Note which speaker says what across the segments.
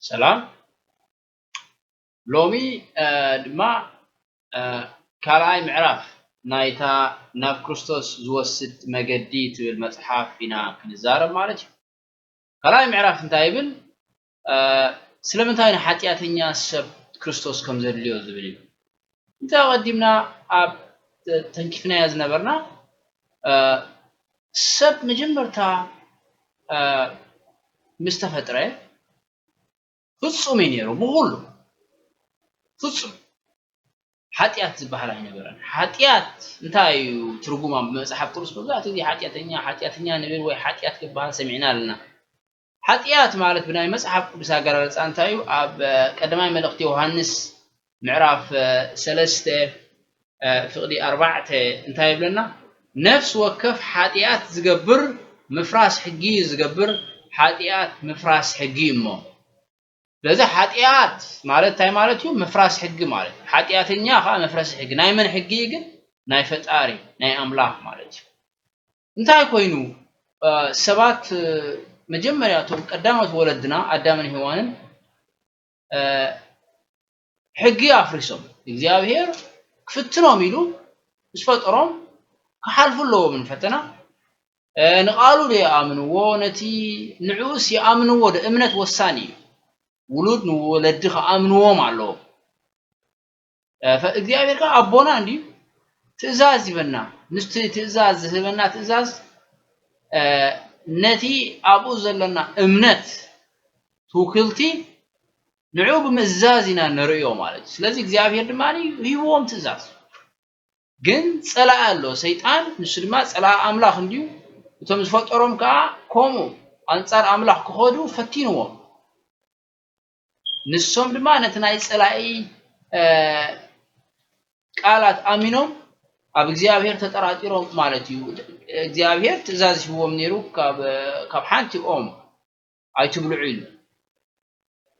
Speaker 1: سلام لومي دما كالاي معرف نايتا ناف كريستوس زوسد مجدي تبل مصحف فينا كنزارب مالتي كالاي معرف انتايبل سلمنتاين حاتياتኛ ሰብ ክርስቶስ ከም ዘድልዮ ዝብል እዩ እንታ ቀዲምና ኣብ ተንኪፍና ያዝነበርና ሰብ መጀመርታ مستفطره ፍጹም ነይሩ በሁሉ ፍጹም ኃጢአት ዝበሃል አይነበረን ኃጢአት እንታይ ትርጉማ መጽሐፍ ቅዱስ በዛት እዚ ኃጢአተኛ ንብል ወይ ኃጢአት ዝበሃል ሰሚዕና አለና ኃጢአት ማለት ብናይ መጽሐፍ ቅዱስ አገላለጻ እንታዩ ኣብ ቀዳማይ መልእክት ዮሐንስ ምዕራፍ 3 ፍቅዲ 4 እንታይ ይብለና ነፍስ ወከፍ ኃጢአት ዝገብር مفراس حقي ዝገብር ኃጢአት مفراس حقي እሞ لذا ኃጢአት ማለት ታይ ማለት እዩ مفراس حق ማለት ኃጢአተኛ ኻ مفراس حق ናይ መን حقي ግን ናይ ፈጣሪ ናይ አምላክ ማለት እዩ እንታይ ኮይኑ ሰባት መጀመሪያቶም ቀዳሞት ወለድና አዳምን ሔዋንን حقي አፍሪሶም እግዚአብሔር ክፍትኖም ኢሉ ዝፈጠሮም ከሐልፍሎ ምን ፈተና نقالوا لي آمنوا نتي نعوس يآمنوا ده أمنة والثاني ولود نولدخ آمنوا معلو فإذا كان أبونا عندي تزاز يبنا نست تزاز يبنا تزاز نتي أبو زلنا أمنة توكلتي نعوب مزازنا نريو مالك لذي إذا دماني هو تزاز جن سلا له سيطان نسلمات سلا أملاخ نديو እቶም ዝፈጠሮም ከዓ ኮሙ አንፃር አምላክ ከሆዱ ፈቲንዎ ንሶም ድማ ነቲ ናይ ጸላኢ ቃላት አሚኖም ኣብ እግዚአብሔር ተጠራጢሮም ማለት እዩ እግዚአብሔር ትእዛዝ ይዎም ነይሩ ካብ ሓንቲ ኦም ኣይትብልዑ ኢሉ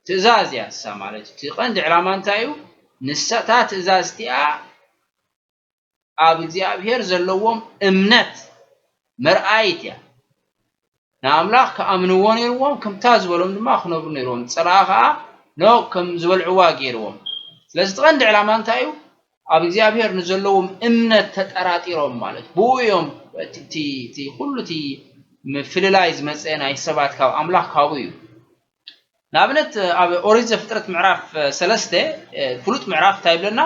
Speaker 1: ትእዛዝ ያሳ ማለት እቲ ቀንዲ ዕላማ እንታይ እዩ ንሳታ ትእዛዝ እቲኣ ኣብ እግዚአብሔር ዘለዎም እምነት مرآيتيا نعملاخ كأمنوا نيروهم كم تازولهم دما خنبر نيروهم صراحة نو كم زول عواق يروهم لازم تغند على ما انتايو أبي زيابير نزلهم إمنة تتأراتيرهم مالك بويهم تي كله تي مفللايز مثلا أي سبات كاو أملاخ كاويو نابنت أبي أوريز فترة معرف سلسته فلوت معرف تايب لنا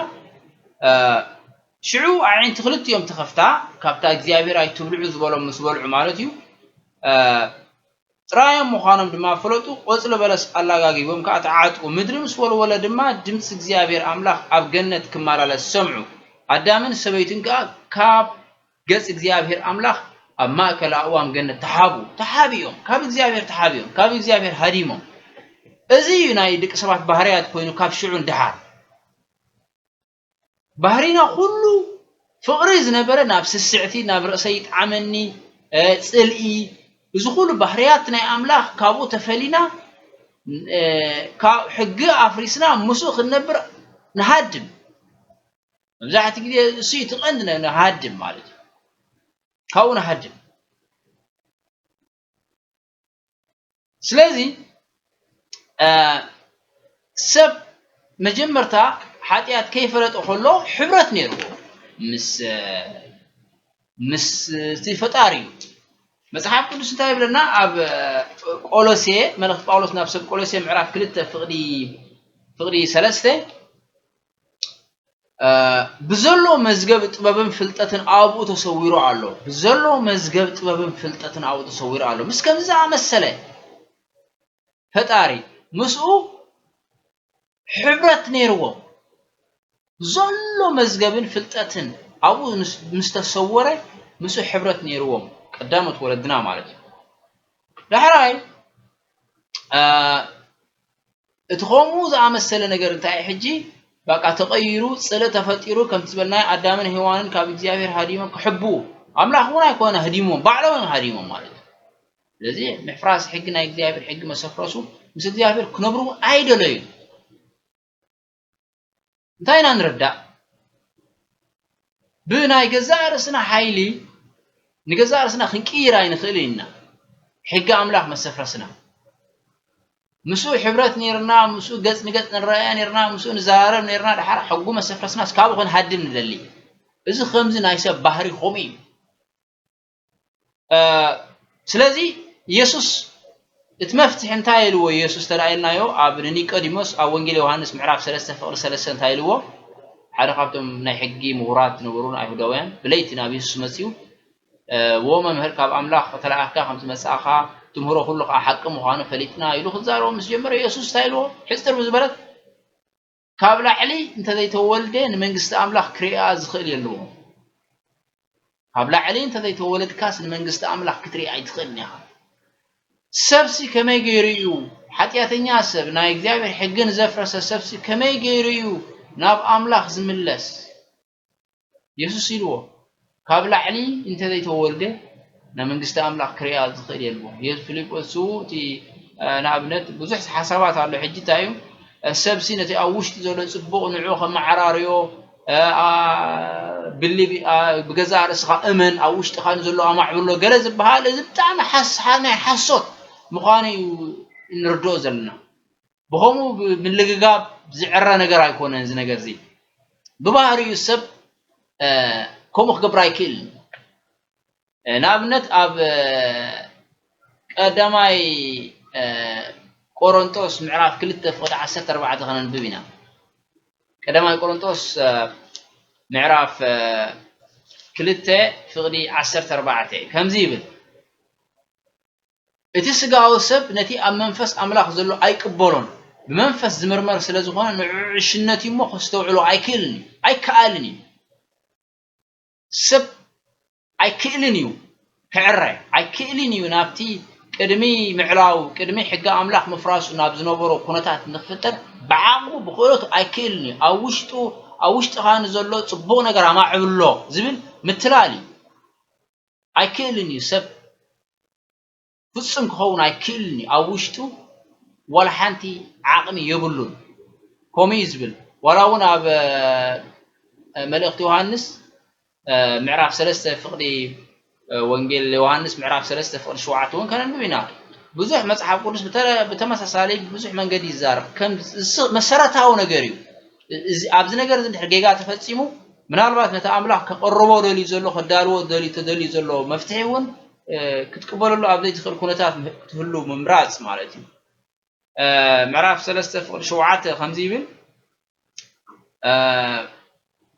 Speaker 1: شعو عين تخلط يوم تخفتا كابتا እግዚአብሔር አይትብልዑ ዝበሎም መስበልዑ ማለት እዩ ጥራዮም መዃኖም ድማ ፍለጡ ቆጽለ በለስ አላጋጊቦም ካተዓጡ ምድሪ መስወል ወለ ድማ ድምጽ እግዚአብሔር አምላክ ኣብ ገነት ክማላለስ ሰምዑ አዳምን ሰበይትን ካብ ገጽ እግዚአብሔር አምላክ ኣብ ማእከል አዋም ገነት ተሓቢዮም ካብ እግዚአብሔር ተሓቢዮም ካብ እግዚአብሔር ሃዲሞም እዚ ናይ ደቂ ሰባት ባህሪያት ኮይኑ ካብ ሽዑ እንደሃር ባህሪና ሁሉ ፍቅሪ ዝነበረ ናብ ስስዕቲ ናብ ርእሰይ ጣመኒ ጽልኢ እዚ ሁሉ ባህሪያት ናይ አምላክ ካብኡ ተፈሊና ካብ ሕጊ አፍሪስና ሙሱኽ ነበር ነሃድም መብዛሕቲ ግዜ እሱ ይትቀንድ ነሃድም ማለት ካብኡ ነሃድም ስለዚህ ሰብ መጀመርታ ኃጢአት ከይፈለጥ ሆሎ ሕብረት ነይሩ ምስ ፈጣሪው መጽሐፍ ቅዱስ እንታይ ብለና ኣብ ቆሎሴ መልእክት ጳውሎስ ናብ ሰብ ቆሎሴ ምዕራፍ 2 ፍቅዲ 3 ብዘሎ መዝገብ ጥበብን ፍልጠትን አብኡ ተሰዊሩ ኣሎ ብዘሎ መዝገብ ጥበብን ፍልጠትን አብኡ ተሰዊሩ ኣሎ ምስ ከምዛ መሰለ ፈጣሪ ምስኡ ሕብረት ነይርዎ زلو مزجبن فلتاتن أو مستسورة مسو حبرت نيروم قدامت ولدنا مالك لحراي اتخومو زعم السلة نجر انتاي حجي بقى تغيرو صلة تفتيرو كم تبلنا عدامن هوانن كاب እግዚአብሔር هاديمم كحبو أملاح هنا يكون هاديمم بعلهم هاديمم مالك لذي محفراس حقنا እግዚአብሔር حق مسفرسو مس እግዚአብሔር كنبرو አይደለዩ انتاينا نردع بناي جزارسنا حيلي نجزارسنا خنكيراي نخلينا حق أملاح مسفرسنا مسو حبرت نيرنا مسو قص نقص نرأي نيرنا مسو نزارب نيرنا دحر حقومة سفرسنا سكاب خون هدم ندلي إذا خمسة نايسة بحري خومي سلازي يسوس اتمفتح انتايلو يسوس تراينا يو ابنني قديموس او وانجيل يوحنس معراف 3 فقر 3 انتايلو حدا خاطم ناي حقي مغرات نبرون ايهوداوያን بليت نبي يسوس مسيو وما مهر كاب املاح تلاقا خمس مساخا تمهرو كله حق مخانه فليتنا يلو خزارو مس جمر يسوس تايلو حستر بزبلت كابلا علي انت زي تولدين منغست املاح كريا زخيل يلو كابلا علي انت زي تولد كاس منغست املاح كتري ايتخلني سبسي كما يغيريو حتياتኛ ሰብ ናይ እግዚአብሔር ሕግን ዘፍረሰ ሰብሲ ከመ ይገይርዩ ናብ አምላኽ ዝምለስ ኢየሱስ ይልዎ ካብ ላዕሊ እንተ ዘይተወልደ ና መንግስቲ አምላኽ ክሪያ ዝኽእል የልዎ ኢየሱስ ፊልጶስ እቲ ንኣብነት ብዙሕ ሓሳባት ኣሎ ሕጂ ታዩ ሰብሲ ነቲ ኣብ ውሽጢ ዘሎ ጽቡቕ ንዑ ከመዓራርዮ ብሊቢ ብገዛ ርስኻ እመን ኣብ ውሽጢኻ ዘሎ ኣማዕብሎ ገለ ዝበሃል እዚ ብጣዕሚ ናይ ሓሶት مخاني نردو زلنا بهمو باللقاب زعرة نجار يكون إنز نجار زي ببهر يوسف كومخ قبرايكيل نابنت أب قدامي كورنثوس معراف كل التفقد 14 خلنا نبينا قدامي كورنثوس معراف كل التفقدي 14 كم زيبل እቲ ስጋው ሰብ ነቲ ኣብ መንፈስ ኣምላኽ ዘሎ ኣይቅበሎን ብመንፈስ ዝምርመር ስለ ዝኾነ ንዕሽነት ይሞ ክስተውዕሎ ኣይከኣልን ሰብ ኣይክእልን እዩ ክዕራይ ኣይክእልን እዩ ናብቲ ቅድሚ ምዕላው ቅድሚ ሕጋ ኣምላኽ መፍራሱ ናብ ዝነበሮ ኩነታት ንኽፍጠር ብዓቕሙ ብኽእለቱ ኣይክእልን እዩ ኣብ ውሽጢኻ ንዘሎ ጽቡቕ ነገር ኣማዕብሎ ዝብል ምትላል ኣይክእልን እዩ ሰብ ፍጹም ክኸውን ኣይክእልኒ ኣብ ውሽጡ ወላ ሓንቲ ዓቕሚ የብሉን ኮሚ ዝብል ወላ እውን ኣብ መልእኽቲ ዮሐንስ ምዕራፍ 3 ፍቕዲ ወንጌል ዮሐንስ ምዕራፍ 3 ፍቕዲ 7 እውን ከነንብብና ብዙሕ መጽሓፍ ቅዱስ ብተመሳሳሊ ብዙሕ መንገዲ ይዛረብ ከም መሰረታዊ ነገር እዩ ኣብዚ ነገር እንድሕር ጌጋ ተፈጺሙ ምናልባት ነቲ ኣምላኽ ከቀርቦ ደልዩ ዘሎ ከዳልዎ ደልዩ ዘሎ መፍትሒ እውን ክትቅበለሉ ኣብ ዘይትኽእል ኩነታት ትህሉ ምምራጽ ማለት እዩ ምዕራፍ 3 ፍቕዲ 7 ከምዚ ይብል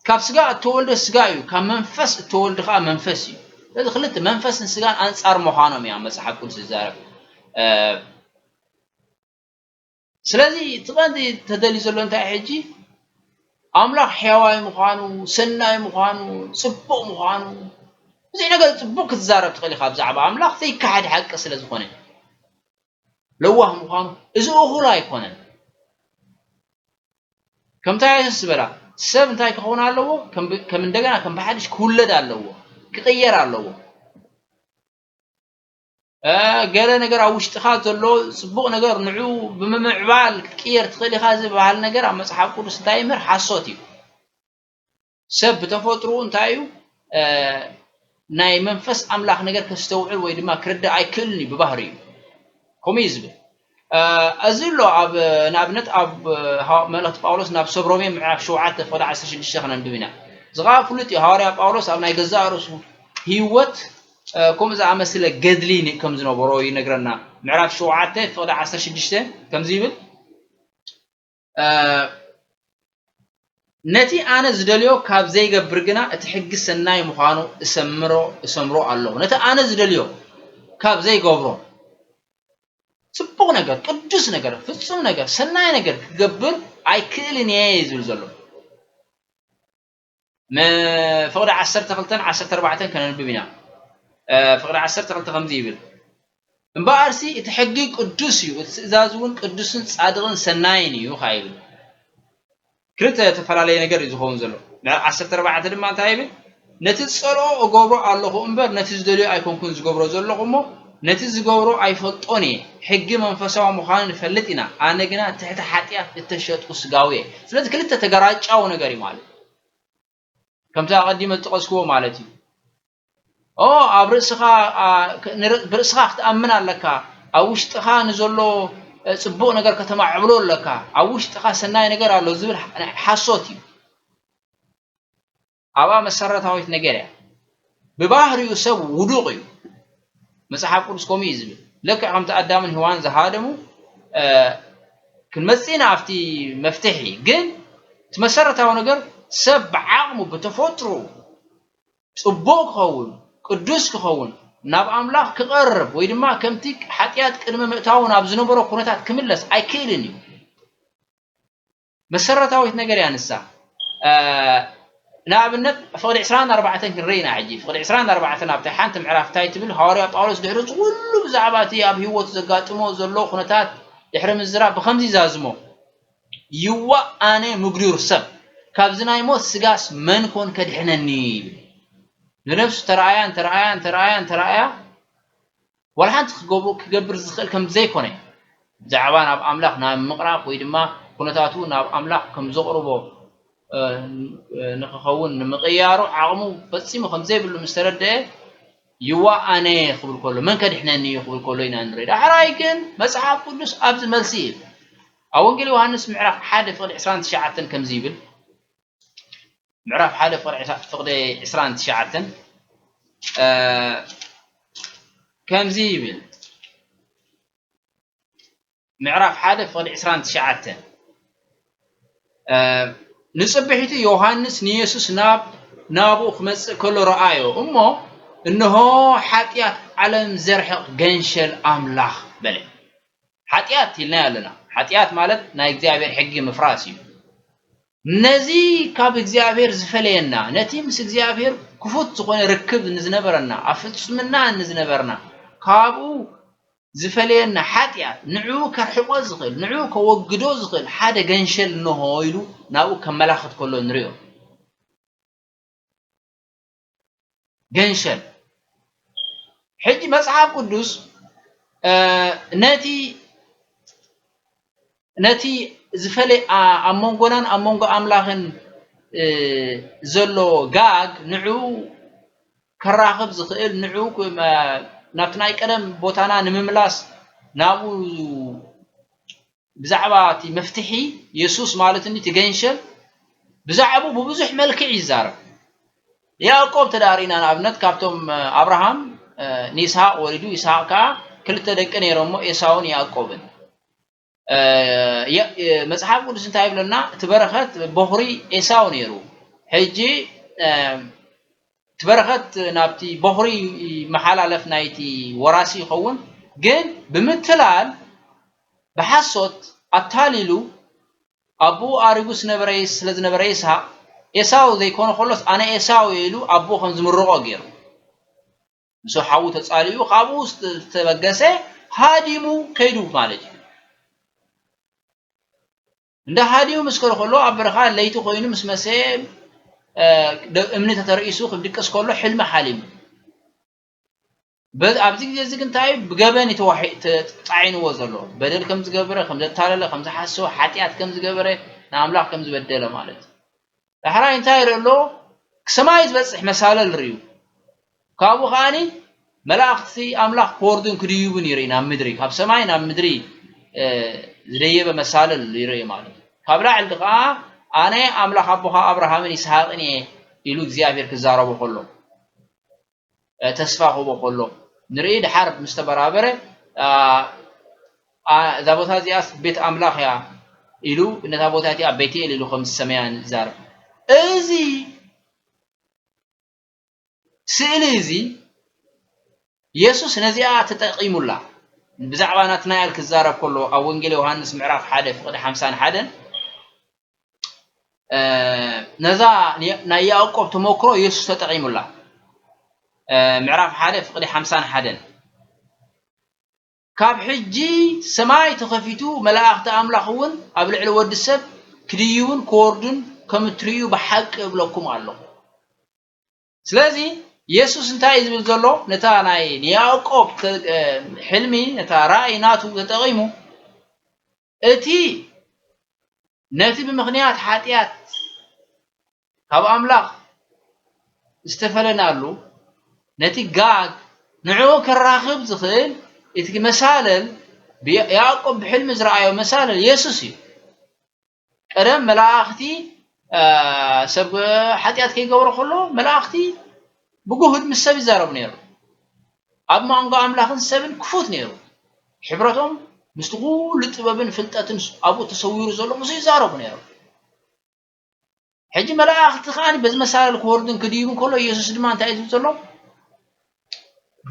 Speaker 1: ካብ ስጋ እተወልደ ስጋ እዩ ካብ መንፈስ እተወልደ ከዓ መንፈስ እዩ ስለዚ ክልተ መንፈስን ስጋን ኣንጻር ምዃኖም እያ መጽሓፍ ቅዱስ ዝዛረብ ስለዚ ትቐንዲ ተደልዩ ዘሎ እንታይ ሕጂ ኣምላኽ ሕያዋይ ምዃኑ ሰናይ ምዃኑ ጽቡቕ ምዃኑ زي نقول تبوك تزارب تخلي خاب زعب أملاك زي كحد حق سلز خونه لوه مخان إذا هو لا يكونن كم تاعي السبرة سبن تاعي كخون على لوه كم دقنا كم بحدش كل ده على لوه كغير على لوه قال نقر أوش تخاذ اللو سبوق نقر نعو بمعبال كير تخلي خازي بعال نقر أما صحاب كل ستايمر حصوتي سب تفوترون تاعيو ناي منفس أملاك نجار كستوعب ويدما كرد أيكلني ببهري كوميزب أزيلو أب نابنت أب ملك باولوس ناب سبرومي مع شوعات فدا 16 شهرا بينا زغا فلتي هاري باولوس أو ناي جزارس هيوت كم إذا عمسله جدليني كم زنا بروي نجرنا معرف شوعات فدا 16 كم زيبل نتي أنا زدليو كاب زي جبرجنا أتحج السناي مخانو اسمرو الله نتي أنا زدليو كاب زي جبرو سبق نجار قدوس نجار فتصم نجار سناي نجار جبر أيكلني يزول زلو ما فقد 10 تقلتن 10 4 كان ببنا فقد 10 تقلتن 5 يبل من بارسي يتحقق قدوس يو إذا قدوسن صادقن سنايني يو خايب كرت تفعلي نجار يزخون زلو 10 4 دم ما تايب نتيصلو غبرو الله امبر نتيز دلي ايكون كنز غبرو زلو قمو نتيز غبرو ايفطوني حق منفساو مخان فلتينا انا غنا تحت حطيات التشطو سغاوي سلازي كلته تغراጫው ነገር ይማል ከምታ ቀዲመ ተቀስኮ ማለት እዩ ኣብርስኻ ብርስኻ ክትኣምን ኣለካ ኣብ ውሽጥኻ ንዘሎ ጽቡቕ ነገር ከተማዕብሎ ለካ ኣብ ውሽጥኻ ሰናይ ነገር ኣሎ ዝብል ሓሶት እዩ ኣባ መሰረታዊት ነገር እያ ብባህሪኡ ሰብ ውዱቕ እዩ መጽሓፍ ቅዱስ ከምኡ እዩ ዝብል ልክዕ ከምቲ ኣዳምን ሔዋን ዝሃደሙ ክንመጽእና ኣብቲ መፍትሒ ግን እቲ መሰረታዊ ነገር ሰብ ብዓቕሙ ብተፈጥሮ ጽቡቕ ክኸውን ቅዱስ ክኸውን ናብ ኣምላኽ ክቐርብ ወይ ድማ ከምቲ ሓጢያት ቅድመ ምእታው ናብ ዝነበሮ ኩነታት ክምለስ ኣይክእልን እዩ መሰረታዊት ነገር ያንሳ ንኣብነት ፍቅዲ 24 ክንርኢና ሕጂ ፍቅዲ 24 ኣብቲ ሓንቲ ምዕራፍ ታይ ትብል ሐዋርያ ጳውሎስ ድሕሪ ኩሉ ብዛዕባ እቲ ኣብ ህይወቱ ዘጋጥሞ ዘሎ ኩነታት ድሕሪ ምዝራብ ብከምዚ ዛዝሞ ይዋ ኣነ ምግዱር ሰብ ካብዚ ናይ ሞት ስጋስ መን ኮን ከድሕነኒ ንነፍሱ ተረኣያ ወልሓንቲ ክገብር ዝኽእል ከም ዘይኮነ ብዛዕባ ናብ ኣምላኽ ናብ ምቕራብ ወይ ድማ ኩነታቱ ናብ ኣምላኽ ከም ዘቕርቦ ንኽኸውን ንምቕያሩ ዓቕሙ ፈጺሙ ከም ዘይብሉ ምስ ተረድአ ይዋ ኣነ ክብል ከሎ መን ከድሕነኒ ክብል ከሎ ኢና ንርኢ ዳሕራይ ግን መጽሓፍ ቅዱስ ኣብዚ መልሲ እዩ ኣብ ወንጌል ዮሐንስ ምዕራፍ 1 ፍቅዲ 29 ከምዚ ይብል ምዕራፍ 1 ፍቅዲ 29 ከምዚ ይብል ምዕራፍ 1 ፍቅዲ 29 ንጽብሒቱ ዮሐንስ ንኢየሱስ ናብኡ ክመጽእ ከሎ ረኣዮ እሞ እነሆ ሓጢያት ዓለም ዘርሕቕ ገንሸል ኣምላኽ በለ ሓጢያት ኢልና ያለና ሓጢያት ማለት ናይ እግዚአብሔር ሕጊ ምፍራስ እዩ ነዚ ካብ እግዚአብሔር ዝፈለየና ነቲ ምስ እግዚአብሔር ክፉት ዝኾነ ርክብ ንዝነበረና ኣፍጽምና ንዝነበርና ካብኡ ዝፈለየና ሓጢያት ንዑ ከርሕቆ ዝኽእል ንዑ ከወግዶ ዝኽእል ሓደ ገንሸል እንሆ ኢሉ ናብኡ ከመላኽት ከሎ ንሪኦ ገንሸል ሕጂ መጽሓፍ ቅዱስ ነቲ ዝፈለየ ኣብ መንጎናን ኣብ መንጎ ኣምላኽን ዘሎ ጋግ ንዑ ከራኽብ ዝኽእል ንዑ ናብቲ ናይ ቀደም ቦታና ንምምላስ ናብኡ ብዛዕባ እቲ መፍትሒ ኢየሱስ ማለት እንዲ ትገንሸል ብዛዕባ ብብዙሕ መልክዕ ይዛረብ ያዕቆብ ተዳሪና ንኣብነት ካብቶም አብርሃም ንይስሐቅ ወሊዱ ይስሐቅ ከዓ ክልተ ደቂ ነይሮሞ ኤሳውን ያዕቆብን መጽሐፍ ቅዱስ እንታይ ይብለና ትበረኸት በኹሪ ኤሳው ነይሩ ሕጂ ትበረኸት ናብቲ በኹሪ መሓላለፍ ናይቲ ወራሲ ይኸውን ግን ብምትላል ብሓሶት ኣታሊሉ ኣቦ ኣሪጉስ ነበረይስ ስለዝነበረ ይስሐቅ ኤሳው ዘይኮነ ከሎስ ኣነ ኤሳው ኢሉ ኣቦ ከም ዝምርቆ ገይሩ ንሱ ሓው ተጻሊዩ ካብኡ ዝተበገሰ ሃዲሙ ከይዱ ማለት እዩ እንደ ሃዲሙ መስከረ ከሎ ኣብ በረኻ ለይቲ ኮይኑ ምስ መሰ እምነት ተርእይሱ ክድቅስ ከሎ ሕልም ሓሊም ኣብዚ ግዜ እዚ እንታይ ብገበን ተጻዒንዎ ዘሎ በደል ከም ዝገበረ ከም ዘታለለ ከም ዝሓሰበ ሓጢያት ከም ዝገበረ ንኣምላኽ ከም ዝበደለ ማለት ዳሕራይ እንታይ ይረሎ ሰማይ ዝበጽሕ መሳለል ርዩ ካብኡ ኸኣኒ መላእኽቲ ኣምላኽ ክወርዱን ክድይቡን ይርኢና ኣብ ምድሪ ካብ ሰማይ ናብ ምድሪ ዝደየበ መሳለል ይርኢ ማለት ካብ ላዕሊ ከዓ ኣነ ኣምላኽ ኣቦኻ አብርሃምን ይስሐቅን ኢሉ እግዚአብሔር ክዛረቦ ከሎ ተስፋ ክቦ ከሎ ንርኢ ድሓር ምስተበራበረ እዛ ቦታ እዚኣስ ቤት ኣምላኽ እያ ኢሉ ነታ ቦታ እቲኣ ቤቴል ኢሉ ከም ሰማያን ዛረብ እዚ ስእሊ እዚ ኢየሱስ ነዚኣ ተጠቂሙላ ብዛዕባ ናትናኤል ክዛረብ ከሎ ኣብ ወንጌል ዮሐንስ ምዕራፍ 1 ፍቅዲ 51 ነዛ ናይ ያዕቆብ ተመክሮ ኢየሱስ ተጠቂሙላ ምዕራፍ 1 ፍቅዲ 51 ካብ ሕጂ ሰማይ ተኸፊቱ መላእኽቲ ኣምላኽ እውን ኣብ ልዕሊ ወዲ ሰብ ክድይቡን ክወርዱን ከም ትርእዩ ብሓቂ እብለኩም ኣለኹ ስለዚ ኢየሱስ እንታይ ዝብል ዘሎ ነታ ናይ ያዕቆብ ሕልሚ ነታ ራእይ ናቱ ተጠቂሙ እቲ ነቲ ብምኽንያት ሓጢያት ካብ ኣምላኽ ዝተፈለናሉ ነቲ ጋግ ንዑ ከራኽብ ዝኽእል እቲ መሳለል يعقوب بحلم زرعيو مثال يسوع قدم ملاختي سب حتيات كي يقبروا كله ملاختي بجهد من السب يزارب نيرو أب ما أنقى أملاخن سبن كفوت نيرو حبرتهم مستقول لتبابن فلتاتن أبو تصوير زلوا مش يزارب نيرو حجي ملاختي خاني بس مثال الكوردن كديهم كله يسوع دمان تعيد زلوا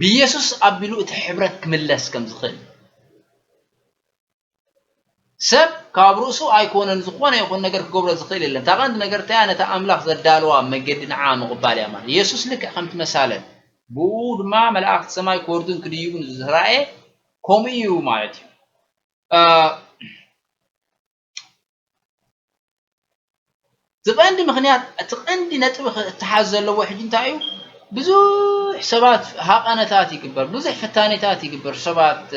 Speaker 1: بيسوس أبلو تحبرت كملس كم زخل سب كابروسو أيكون زخوانه يكون نجار كقبر زخيل اللي تاغند نجار تاني تأملاخ زدالوا مجدنا عام قبال يا مان يسوس لك خمت مسالة بود ما ملاك سماي كوردن كديون زراعي كوميو مالتي تقندي مخنيات تقندي نتبخ تحازل لو واحد انتايو بزو حسابات هاقنا تاتي كبر بزو فتاني تاتي كبر شبات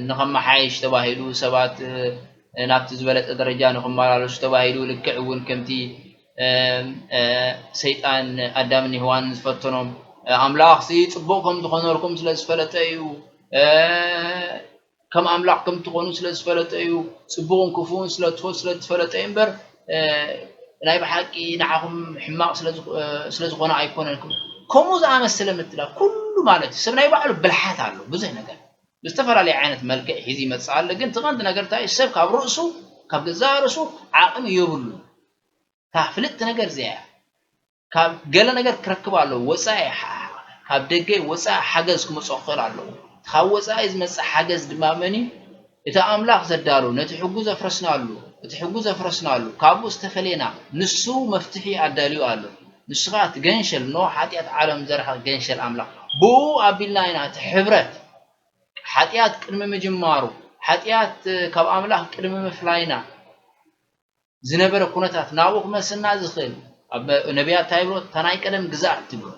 Speaker 1: نخم حايش تباهيلو سبات نابت زبلت درجة نخم مالوش تباهيلو لكعون كمتي سيطان أدام نهوان زفتنهم أملاق سيط بوكم تخنوركم سلسفلت أيو كم أملاق كم تخنو سلسفلت أيو سبوكم كفون سلسفلت أيمبر لا يبحكي نعهم حماق سلسخونا أيكونكم كموز عام السلامة لا كل مالتي سبنا يبعلو بالحات علو بزه نجار بستفر عليه عينة ملك هذي متصال لكن تغند نجار تاي السب كاب رأسه كاب جزارسه عاقم يبلو ففلت نجار زي كاب جل نجار كركب علو وساي كاب دقي وساي حجز كم صخر علو خوسا إذا مس حجز دمامني إذا أملاك زدارو نتحجز فرسنا علو نتحجز فرسنا علو كابو استفلينا نسو مفتحي عداليو علو نسخات جنشل نوع حتيات عالم زرح جنشل أملاك بو أبينا هنا تحبرت حتيات كلمة مجمارو حتيات كاب أملاك كلمة مفلاينا زنبر كونتات ناوخ مسنا زخيل نبيات تايبرو تناي كلام جزاء تبرو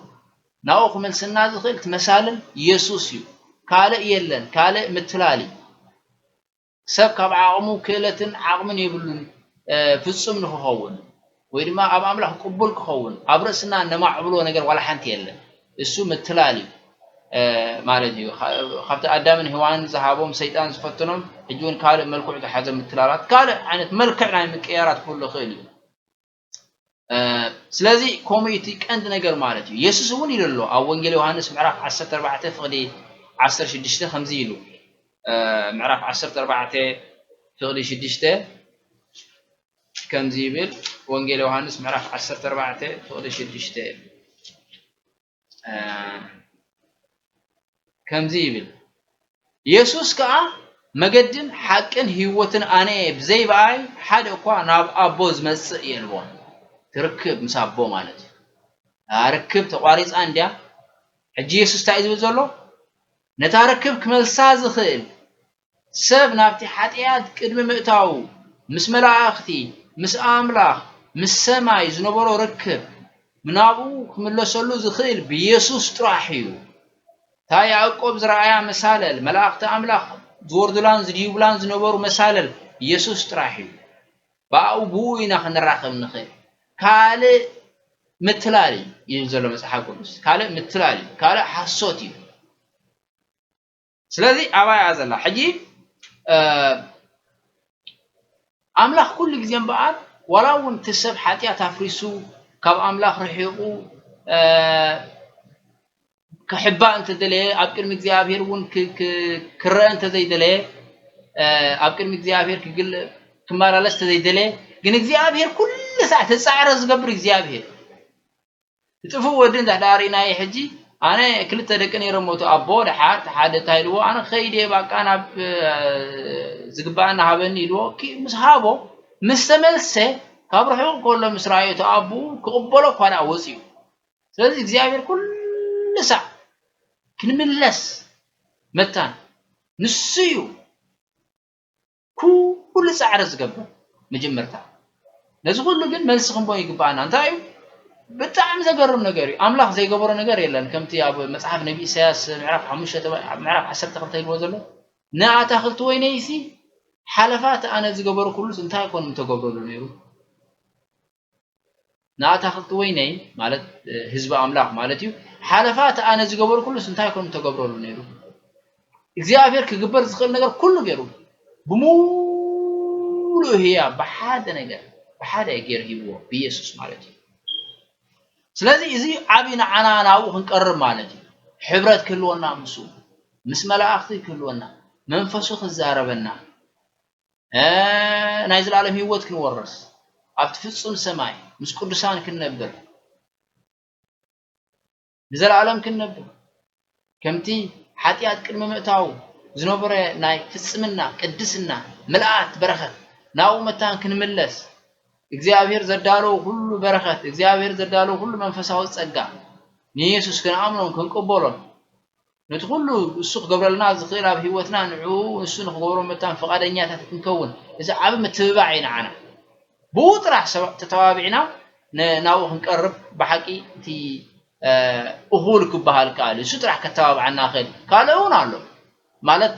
Speaker 1: ناوخ مسنا زخيل تمثال يسوسيو كاله يلن كاله متلالي سب كاب عقمو كيلتن عقمن يبلون فصم نخون ويدما أب أملاك قبول كخون أبرسنا نما عبلو نجر ولا حنت يلن السو متلالي مالتي خفت آدم هوان ذهابهم سيطان زفتنهم يجون كاله ملكوع تحزم متلالات كاله عنت ملكع عن مكيارات كل خيل سلازي كوميتي كأنت نجر مالتي يسوس ون يللو أو وانجيل يوحنس معرف 14 فقدي 10 خمزيلو معرف 14 فقدي 6 كم زيبل وانجيل يوحنس معرف 14 فقدي 6 كم زيبل يسوس كا مجدن حقن هيوتن أنا بزي باي حد أقوى ناب أبوز مس يلبون تركب مسابو مالتي أركب تقاريز عندها حجي يسوس تعيد بزلو نتاركب كمل ساز خيل سب نابتي حتيات كدم مقتاو مس ملاختي مس أملاخ مس سماي زنبرو ركب منابو كمل سلو زخيل بيسوس تراحيو تاي يعقوب زرعيا مسالل ملاخت أملاخ زوردلان زديوبلان زنبرو مسالل يسوس تراحيو باو بوينا خنراخم نخيل كالي متلالي ينزلوا مسحة قدس كالي متلالي كالي حسوتي سلذي أباي عزلا حجي أملاخ كل جزيان بعد ولو انتسب حتى تفرسو كاب أملاخ رحيقو كحباء انت دلي أبكر مجزيابير ون كرة انت زي دلي أبكر مجزيابير كقل كمارا لست زي دلي جن مجزيابير كل ساعة تسعرز قبر مجزيابير تفو ودين دارينا يحجي أنا كل تدقني رموتو أبو لحار تحاد تايلو أنا خيدي باك أنا زقبانا هبني لو كي مسحابو مستملسه كابرحو كله مسرايتو أبو كقبلو فانا وزيو سلازي እግዚአብሔር كل ساعة كنملس متان نسيو كل ساعة رزقبه مجمرتا لازم كله ግን መልስኹም ቦይ ይግባና እንታይ بتعم زجرم نجاري أملاخ زي جبر نجاري لأن كم تي أبو مصحف نبي سياس معرف حمشة معرف حسبت خلطين وزلوا نعت أخلت وين يسي حلفات أنا زي جبر كله سنتها يكون متجبر نيرو نعت أخلت وين مالت حزب أملاخ مالتيو حلفات أنا زي جبر كله سنتها يكون متجبر نيرو እግዚአብሔር ክግበር ዝኽእል ነገር ኩሉ ገይሩ ብሙሉ ህያ በሓደ ነገር በሓደ ገይሩ ሂብዎ ብኢየሱስ ማለት እዩ ስለዚ እዚ ዓቢ ንዓና ናብኡ ክንቀርብ ማለት እዩ ሕብረት ክህልወና ምሱ ምስ መላእኽቲ ክህልወና መንፈሱ ክዛረበና ናይ ዘላለም ህይወት ክንወርስ ኣብቲ ፍጹም ሰማይ ምስ ቅዱሳን ክንነብር ንዘላለም ክንነብር ከምቲ ሓጢኣት ቅድሚ ምእታው ዝነበረ ናይ ፍጽምና ቅድስና ምልኣት በረኸት ናብኡ መታን ክንምለስ እግዚአብሔር ዘዳለው ሁሉ በረኸት እግዚአብሔር ዘዳለው ሁሉ መንፈሳዊ ጸጋ ንኢየሱስ ክንኣምኖን ክንቅበሎን ነቲ ሁሉ እሱ ክገብረልና ዝኽእል ኣብ ህይወትና ንዑ እሱ ንክገብሮ መታን ፈቃደኛታት ክንከውን እዚ ዓብ ምትብባዕ ይንዓና ብውጥራህ ተተባቢዕና ናብኡ ክንቀርብ ብሓቂ እቲ እኹል ክበሃል ከኣል እሱ ጥራሕ ከተባብዓና ኽእል ካልኡን ኣሎ ማለት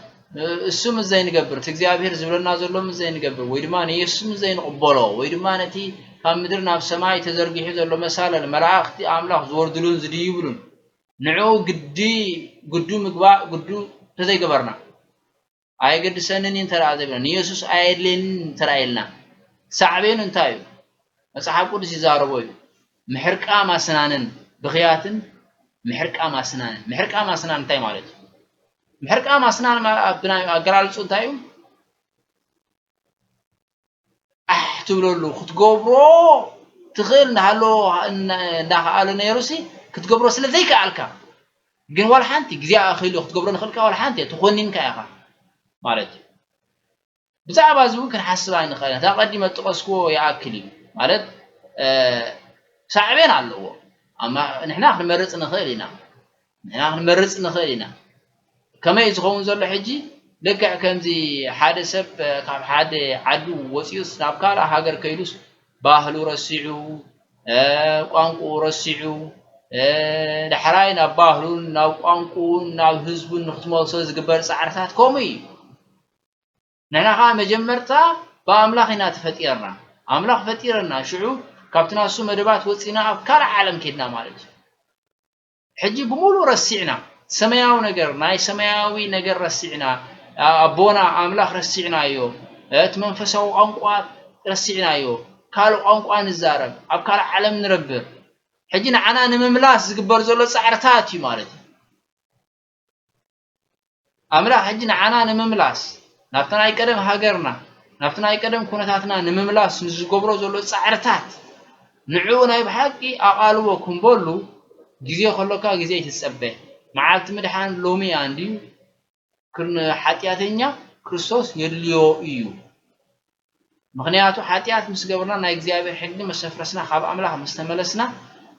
Speaker 1: እሱ ምዘይ ንገብር እቲ እግዚአብሔር ዝብለና ዘሎ ምዘይ ንገብር ወይ ድማ ንኢየሱስ ምዘይ ንቕበሎ ወይ ድማ ነቲ ካብ ምድር ናብ ሰማይ ተዘርጊሑ ዘሎ መሳለል መላእኽቲ ኣምላኽ ዝወርድሉን ዝድይብሉን ንዑ ግዱ ምግባእ ግዱ ተዘይገበርና ኣይገድሰንን እንተራ ዘይብለና ንኢየሱስ ኣየድልየንን እንተራ ኢልና ሳዕቤኑ እንታይ እዩ መጽሓፍ ቅዱስ ይዛረቦ እዩ ምሕርቃ ማስናንን ብኽያትን ምሕርቃ ማስናን እንታይ ማለት እዩ ምሕርቃ ማስናን ኣገላልጹ እንታይ እዩ ትብለሉ ክትገብሮ ትኽእል እንዳሃሎ እንዳኻኣለ ነይሩሲ ክትገብሮ ስለ ዘይከኣልካ ግን ዋላ ሓንቲ ግዜ ኣኺሉ ክትገብሮ ንኽእልካ ዋላ ሓንቲ ትኾኒንካ ኢኻ ማለት እዩ ብዛዕባ እዚ እውን ክንሓስብ ኣይንኽእልን እታ ቀዲመ ጠቐስክዎ ይኣክል እዩ ማለት ሳዕቤን ኣለዎ ኣማ ንሕና ክንመርፅ ንኽእል ኢና ከመይ ዝኸውን ዘሎ ሕጂ ልክዕ ከምዚ ሓደ ሰብ ካብ ሓደ ዓዱ ወፂኡስ ናብ ካልእ ሃገር ከይዱስ ባህሉ ረሲዑ ቋንቋኡ ረሲዑ ድሕራይ ናብ ባህሉን ናብ ቋንቋኡን ናብ ህዝቡን ንኽትመልሶ ዝግበር ፃዕርታት ከምኡ እዩ ንሕና ከዓ መጀመርታ ብኣምላኽ ኢና ተፈጢርና ኣምላኽ ፈጢረና ሽዑ ካብቲ ናሱ መደባት ወፂና ኣብ ካልእ ዓለም ከድና ማለት እዩ ሕጂ ብሙሉ ረሲዕና ሰማያዊ ነገር ናይ ሰማያዊ ነገር ረሲዕና ኣቦና ኣምላኽ ረሲዕናዮ እቲ መንፈሳዊ ቋንቋ ረሲዕናዮ ካልእ ቋንቋ ንዛረብ ኣብ ካልእ ዓለም ንረብር ሕጂ ንዓና ንምምላስ ዝግበር ዘሎ ፃዕርታት እዩ ማለት እዩ ኣምላኽ ሕጂ ንዓና ንምምላስ ናብቲ ናይ ቀደም ሃገርና ናብቲ ናይ ቀደም ኩነታትና ንምምላስ ዝገብሮ ዘሎ ፃዕርታት ንዑ ናይ ብሓቂ ኣቓልቦ ክንበሉ ግዜ ከሎካ ግዜ ይትጸበይ መዓልቲ ምድሓን ሎሚ አንዲዩ ሓጢአተኛ ክርስቶስ የድልዮ እዩ ምክንያቱ ሓጢአት ምስ ገበርና ናይ እግዚአብሔር ሕጊ መሰፍረስና ካብ ኣምላኽ ምስ ተመለስና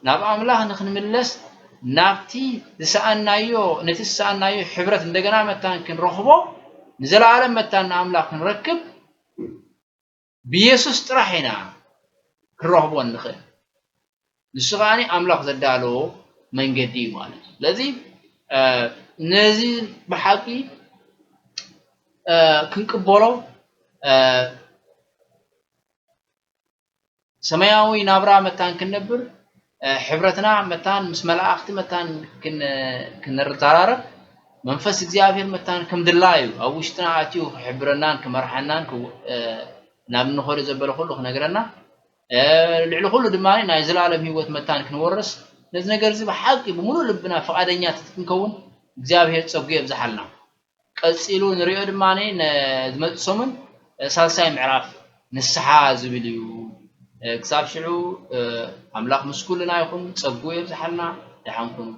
Speaker 1: ናብ ኣምላኽ ንኽንምለስ ናብቲ ዝሰኣናዮ ነቲ ዝሰኣናዮ ሕብረት እንደገና መታን ክንረኽቦ ንዘላለም መታን ኣምላኽ ክንረክብ ብኢየሱስ ጥራሕ ኢና ክንረኽቦ ንኽእል ንሱ ኸዓኒ ኣምላኽ ዘዳለዎ መንገዲ እዩ ማለት እዩ ስለዚ ነዚ ብሓቂ ክንቅበሎ ሰማያዊ ናብራ መታን ክንነብር ሕብረትና መታን ምስ መላእኽቲ መታን ክንረዳራረብ መንፈስ እግዚአብሔር መታን ከም ድላዩ ኣብ ውሽጥና ኣትዩ ክሕብረናን ክመርሐናን ናብ ንኸዶ ዘበለ ኩሉ ክነግረና ልዕሊ ኩሉ ድማ ናይ ዘላለም ህይወት መታን ክንወርስ ነዚ ነገር እዚ ብሓቂ ብሙሉ ልብና ፈቃደኛታት ክንከውን እግዚአብሔር ፀጉ ይብዛሓልና ቀፂሉ ንሪኦ ድማ ዝመፅእ ሰሙን ሳልሳይ ምዕራፍ ንስሓ ዝብል እዩ ክሳብ ሽዑ ኣምላኽ ምስኩልና ይኹን ፀጉ ይብዛሓልና ድሓንኩኑ